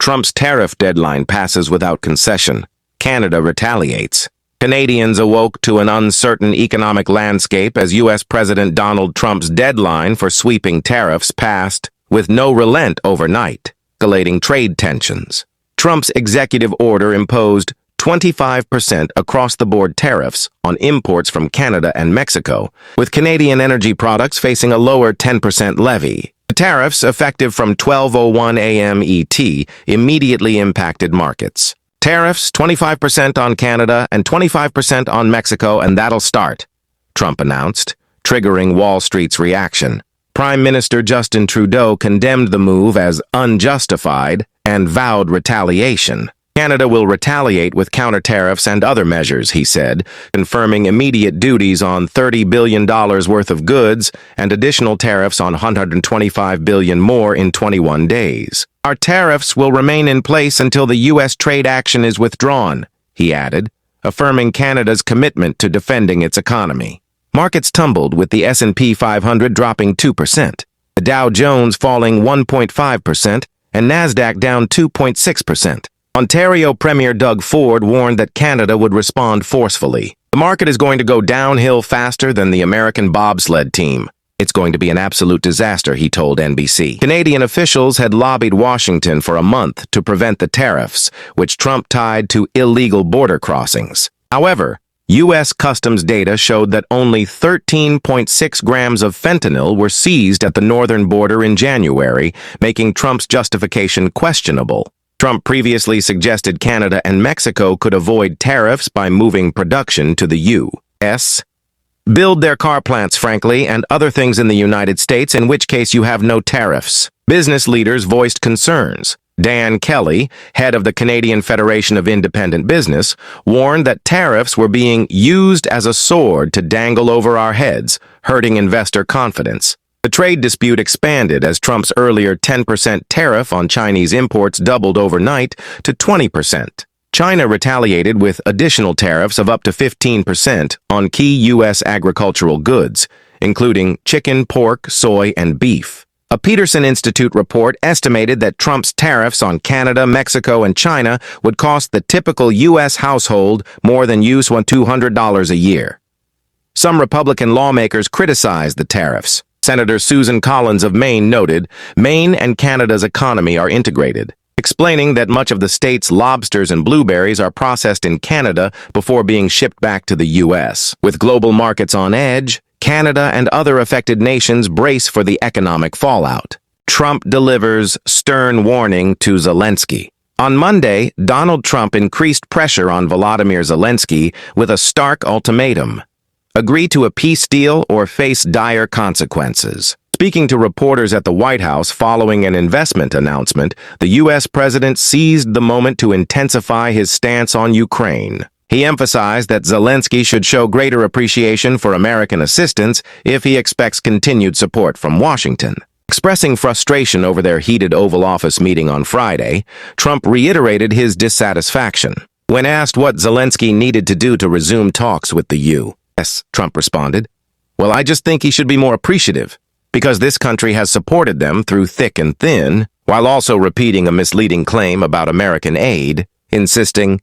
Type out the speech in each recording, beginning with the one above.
Trump's tariff deadline passes without concession. Canada retaliates. Canadians awoke to an uncertain economic landscape as U.S. President Donald Trump's deadline for sweeping tariffs passed with no relent overnight, escalating trade tensions. Trump's executive order imposed 25% across-the-board tariffs on imports from Canada and Mexico, with Canadian energy products facing a lower 10% levy. The tariffs, effective from 12:01 a.m. ET, immediately impacted markets. Tariffs, 25% on Canada and 25% on Mexico, and that'll start, Trump announced, triggering Wall Street's reaction. Prime Minister Justin Trudeau condemned the move as unjustified and vowed retaliation. Canada will retaliate with counter-tariffs and other measures, he said, confirming immediate duties on $30 billion worth of goods and additional tariffs on $125 billion more in 21 days. Our tariffs will remain in place until the U.S. trade action is withdrawn, he added, affirming Canada's commitment to defending its economy. Markets tumbled, with the S&P 500 dropping 2%, the Dow Jones falling 1.5%, and NASDAQ down 2.6%. Ontario Premier Doug Ford warned that Canada would respond forcefully. The market is going to go downhill faster than the American bobsled team. It's going to be an absolute disaster, he told NBC. Canadian officials had lobbied Washington for a month to prevent the tariffs, which Trump tied to illegal border crossings. However, U.S. Customs data showed that only 13.6 grams of fentanyl were seized at the northern border in January, making Trump's justification questionable. Trump previously suggested Canada and Mexico could avoid tariffs by moving production to the U.S. Build their car plants, frankly, and other things in the United States, in which case you have no tariffs. Business leaders voiced concerns. Dan Kelly, head of the Canadian Federation of Independent Business, warned that tariffs were being used as a sword to dangle over our heads, hurting investor confidence. The trade dispute expanded as Trump's earlier 10% tariff on Chinese imports doubled overnight to 20%. China retaliated with additional tariffs of up to 15% on key U.S. agricultural goods, including chicken, pork, soy, and beef. A Peterson Institute report estimated that Trump's tariffs on Canada, Mexico, and China would cost the typical U.S. household more than $200 a year. Some Republican lawmakers criticized the tariffs. Senator Susan Collins of Maine noted, Maine and Canada's economy are integrated, explaining that much of the state's lobsters and blueberries are processed in Canada before being shipped back to the U.S. With global markets on edge, Canada and other affected nations brace for the economic fallout. Trump delivers stern warning to Zelensky. On Monday, Donald Trump increased pressure on Volodymyr Zelensky with a stark ultimatum. Agree to a peace deal or face dire consequences. Speaking to reporters at the White House following an investment announcement, the U.S. president seized the moment to intensify his stance on Ukraine. He emphasized that Zelensky should show greater appreciation for American assistance if he expects continued support from Washington. Expressing frustration over their heated Oval Office meeting on Friday, Trump reiterated his dissatisfaction. When asked what Zelensky needed to do to resume talks with the U.S., Trump responded, "Well, I just think he should be more appreciative, because this country has supported them through thick and thin," while also repeating a misleading claim about American aid, insisting,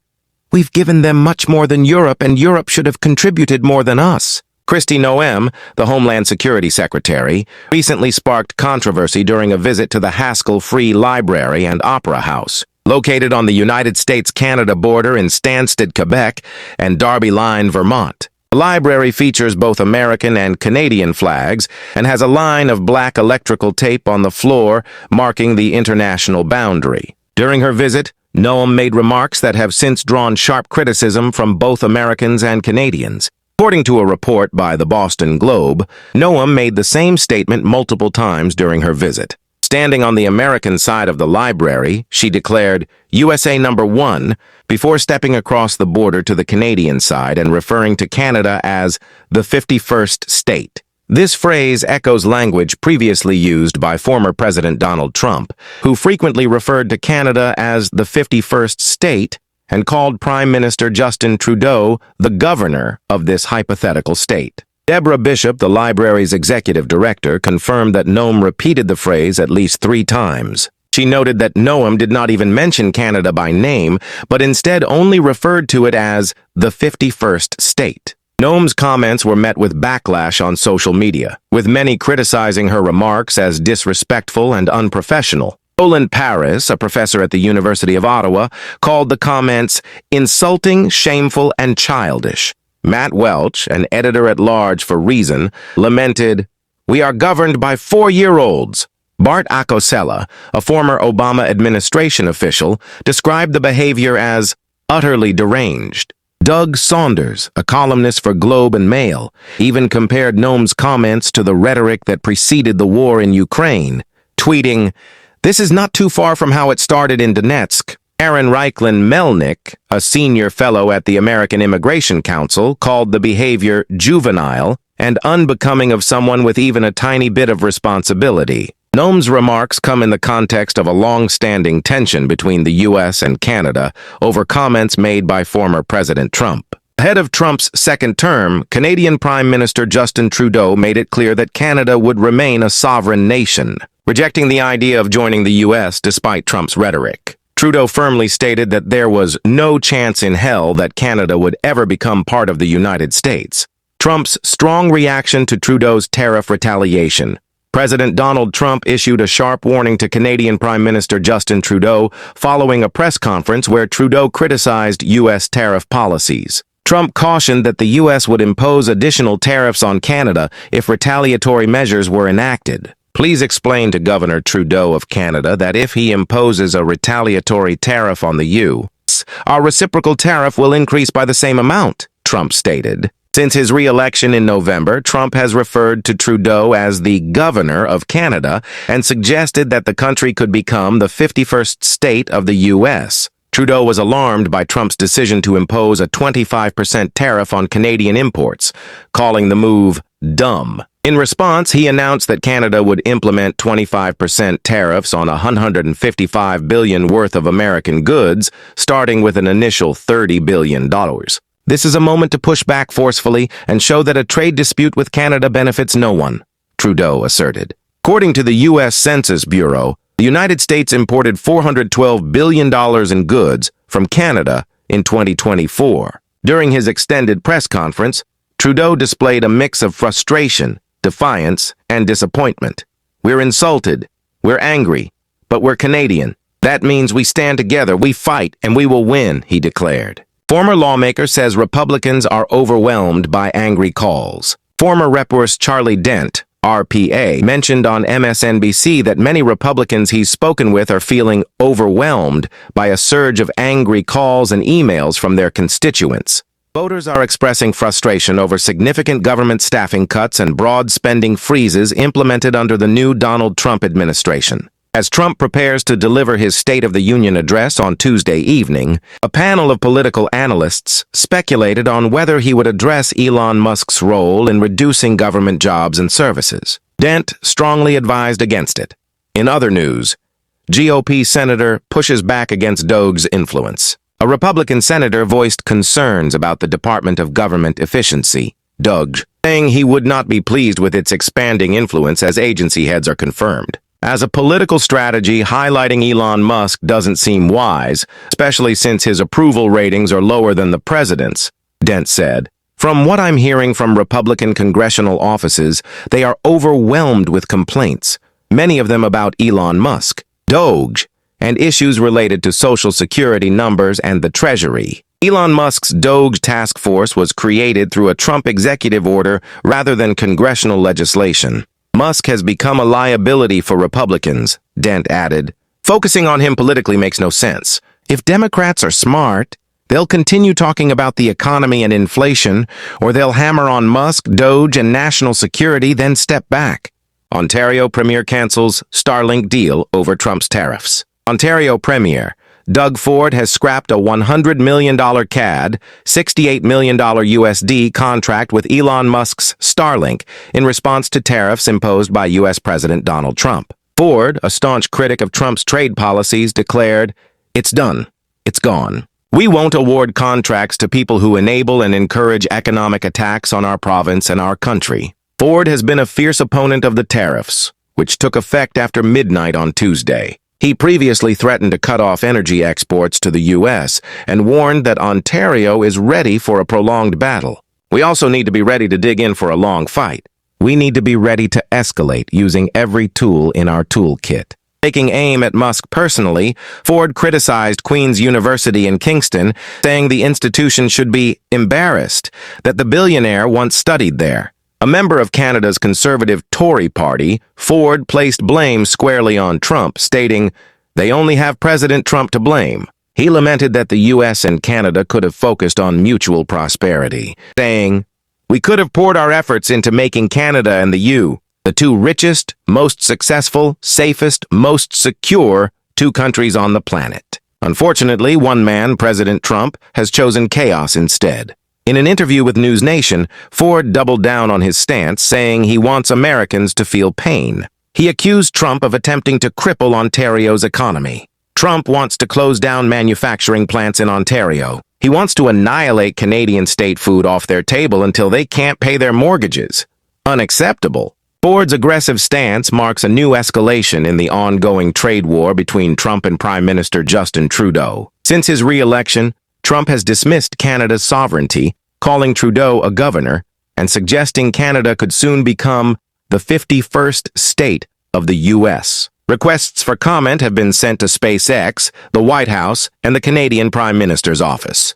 "We've given them much more than Europe, and Europe should have contributed more than us." Kristi Noem, the Homeland Security Secretary, recently sparked controversy during a visit to the Haskell Free Library and Opera House, located on the United States-Canada border in Stansted, Quebec, and Darby Line, Vermont. The library features both American and Canadian flags and has a line of black electrical tape on the floor marking the international boundary. During her visit, Noem made remarks that have since drawn sharp criticism from both Americans and Canadians. According to a report by the Boston Globe, Noem made the same statement multiple times during her visit. Standing on the American side of the library, she declared, "USA number one," before stepping across the border to the Canadian side and referring to Canada as the 51st state. This phrase echoes language previously used by former President Donald Trump, who frequently referred to Canada as the 51st state and called Prime Minister Justin Trudeau the governor of this hypothetical state. Deborah Bishop, the library's executive director, confirmed that Noem repeated the phrase at least 3 times. She noted that Noam did not even mention Canada by name, but instead only referred to it as the 51st state. Noam's comments were met with backlash on social media, with many criticizing her remarks as disrespectful and unprofessional. Roland Paris, a professor at the University of Ottawa, called the comments insulting, shameful, and childish. Matt Welch, an editor-at-large for Reason, lamented, "We are governed by 4-year-olds." Bart Akosela, a former Obama administration official, described the behavior as utterly deranged. Doug Saunders, a columnist for Globe and Mail, even compared Noam's comments to the rhetoric that preceded the war in Ukraine, tweeting, "This is not too far from how it started in Donetsk." Aaron Reichlin Melnick, a senior fellow at the American Immigration Council, called the behavior juvenile and unbecoming of someone with even a tiny bit of responsibility. Noam's remarks come in the context of a long-standing tension between the U.S. and Canada over comments made by former President Trump. Ahead of Trump's second term, Canadian Prime Minister Justin Trudeau made it clear that Canada would remain a sovereign nation, rejecting the idea of joining the U.S. despite Trump's rhetoric. Trudeau firmly stated that there was no chance in hell that Canada would ever become part of the United States. Trump's strong reaction to Trudeau's tariff retaliation. President Donald Trump issued a sharp warning to Canadian Prime Minister Justin Trudeau following a press conference where Trudeau criticized U.S. tariff policies. Trump cautioned that the U.S. would impose additional tariffs on Canada if retaliatory measures were enacted. Please explain to Governor Trudeau of Canada that if he imposes a retaliatory tariff on the U.S., our reciprocal tariff will increase by the same amount, Trump stated. Since his re-election in November, Trump has referred to Trudeau as the Governor of Canada and suggested that the country could become the 51st state of the U.S. Trudeau was alarmed by Trump's decision to impose a 25% tariff on Canadian imports, calling the move dumb. In response, he announced that Canada would implement 25% tariffs on $155 billion worth of American goods, starting with an initial $30 billion. This is a moment to push back forcefully and show that a trade dispute with Canada benefits no one, Trudeau asserted. According to the U.S. Census Bureau, the United States imported $412 billion in goods from Canada in 2024. During his extended press conference, Trudeau displayed a mix of frustration, defiance, and disappointment. "We're insulted, we're angry, but we're Canadian. That means we stand together, we fight, and we will win," he declared. Former lawmaker says Republicans are overwhelmed by angry calls. Former Reporters Charlie Dent, RPA, mentioned on MSNBC that many Republicans he's spoken with are feeling overwhelmed by a surge of angry calls and emails from their constituents. Voters are expressing frustration over significant government staffing cuts and broad spending freezes implemented under the new Donald Trump administration. As Trump prepares to deliver his State of the Union address on Tuesday evening, a panel of political analysts speculated on whether he would address Elon Musk's role in reducing government jobs and services. Dent strongly advised against it. In other news, GOP senator pushes back against Doge's influence. A Republican senator voiced concerns about the Department of Government Efficiency, Doge, saying he would not be pleased with its expanding influence as agency heads are confirmed. As a political strategy, highlighting Elon Musk doesn't seem wise, especially since his approval ratings are lower than the president's, Dent said. "From what I'm hearing from Republican congressional offices, they are overwhelmed with complaints, many of them about Elon Musk, Doge, and issues related to Social Security numbers and the Treasury." Elon Musk's Doge task force was created through a Trump executive order rather than congressional legislation. "Musk has become a liability for Republicans," Dent added. "Focusing on him politically makes no sense. If Democrats are smart, they'll continue talking about the economy and inflation, or they'll hammer on Musk, Doge, and national security, then step back." Ontario Premier cancels Starlink deal over Trump's tariffs. Ontario Premier Doug Ford has scrapped a $100 million CAD, $68 million USD contract with Elon Musk's Starlink in response to tariffs imposed by U.S. President Donald Trump. Ford, a staunch critic of Trump's trade policies, declared, "It's done. It's gone. We won't award contracts to people who enable and encourage economic attacks on our province and our country." Ford has been a fierce opponent of the tariffs, which took effect after midnight on Tuesday. He previously threatened to cut off energy exports to the U.S. and warned that Ontario is ready for a prolonged battle. We also need to be ready to dig in for a long fight. We need to be ready to escalate using every tool in our toolkit. Taking aim at Musk personally, Ford criticized Queen's University in Kingston, saying the institution should be embarrassed that the billionaire once studied there. A member of Canada's conservative Tory party, Ford placed blame squarely on Trump, stating, "They only have President Trump to blame." He lamented that the U.S. and Canada could have focused on mutual prosperity, saying, "We could have poured our efforts into making Canada and the U the two richest, most successful, safest, most secure two countries on the planet." Unfortunately, one man, President Trump, has chosen chaos instead. In an interview with News Nation, Ford doubled down on his stance, saying he wants Americans to feel pain. He accused Trump of attempting to cripple Ontario's economy. Trump wants to close down manufacturing plants in Ontario. He wants to annihilate Canadian state food off their table until they can't pay their mortgages. Unacceptable. Ford's aggressive stance marks a new escalation in the ongoing trade war between Trump and Prime Minister Justin Trudeau. Since his re-election, Trump has dismissed Canada's sovereignty, calling Trudeau a governor, and suggesting Canada could soon become the 51st state of the U.S. Requests for comment have been sent to SpaceX, the White House, and the Canadian Prime Minister's office.